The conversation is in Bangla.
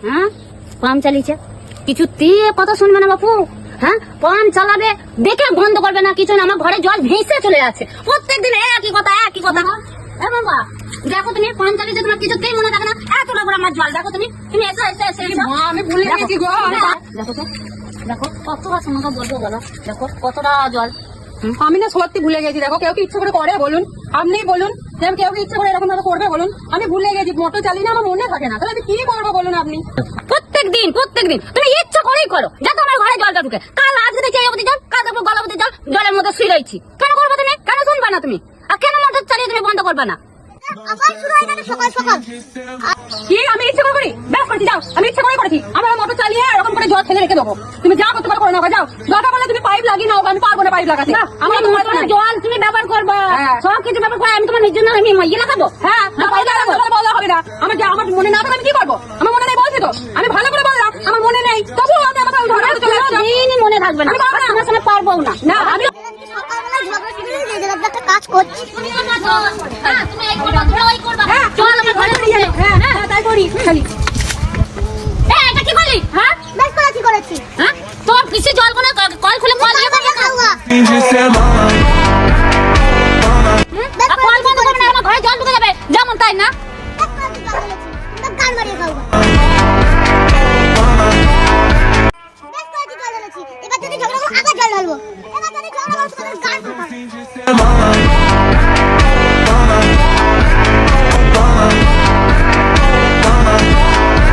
হ্যাঁ পাম্প চালিয়েছে, কিছুতেই কথা শুনবে না বাপু। হ্যাঁ পাম্প চালাবে দেখে বন্ধ করবে না কিছু না, আমার ঘরে জল ভেসে চলে যাচ্ছে প্রত্যেকদিন একই কথা একই কথা। এ বাবা দেখো তুমি পাম্প চালিয়েছে, তোমার কিছুতেই মনে থাকে না, এতটা করে আমার জল দেখো তুমি তুমি এসো এসো এসো এসো। আমি ভুলে গেছি গো। দেখো তো দেখো কতটা তোমাকে বলবো বলো, দেখো কতটা জল। আমি না সত্যি ভুলে গেছি। দেখো কেউ কি ইচ্ছে করে করে বলুন, আপনি বলুন যে কেউ কি ইচ্ছে করে এরকম ভাবে করবে বলুন। আমি ভুলে গেছি, মোটর চালিয়ে না আমার মনে থাকে না, তাহলে আমি কি করবো বলুন আপনি। প্রত্যেকদিন তুমি ইচ্ছা করেই করো যাতে আমার ঘরে জলটা ঢুকে। কাল আজকে দেখি এই অবধি জল, কাল দেখবো গলা অবধি জল, জলের মধ্যে শুয়ে রয়েছি। কেন করবো তুমি, কেন শুনবা না তুমি, আর কেন মোটর চালিয়ে তুমি বন্ধ করবে না? আবার শুরু হয়ে গেল সকাল সকাল। কি আমি ইচ্ছে করে করি? ব্যাস করেছি, যাও আমি ইচ্ছে করে করেছি। আমার মোটর চালিয়ে এরকম করে জল ফেলে রেখে দেবো। তুমি যা করতে পারো করে নাও, যাও। দরকার বলে তুমি পাইপ লাগিয়ে নাও, আমি পারবো না পাইপ লাগাতে। আমার জল তুমি ব্যবহার করবা, সব কিছু ব্যবহার করে আমি তোমার নিজের জন্য আমি ইয়ে লাগাবো। হ্যাঁ পাইপ লাগাবো বলা হবে না। আমার মনে না থাকে আমি কি করবো? আমার মনে নেই বলছি তো, আমি ভালো করে বললাম আমার মনে নেই, তবুও আমি আমার ঘরে চলে যাচ্ছি। দিনই মনে থাকবে না, আমার সঙ্গে পারবো না। না আমি সকালবেলা ঝগড়া শুরু হয়ে গেছে, একটা কাজ করছি। তুমি এই করবা, ধরো ওই করবা, চল আমার ঘরে নিয়ে যাই। হ্যাঁ তাই করি খালি। এটা কি করলি? হ্যাঁ বেশ করেছি করেছি। হ্যাঁ তোর পিসি জল কোনা কল খুলে কল দিয়ে বেশ কল বন্ধ করবে না, আমার ঘরে জল ঢুকে যাবে যেমন তাই না। করেছি জল ঢেলেছি, গান মারিয়ে খাবো। বেশ করেছি জল ঢেলেছি, এবার যদি ঝগড়া করো আবার জল ঢালবো। এবার যদি ঝগড়া করো তোমাদের গান খাবো।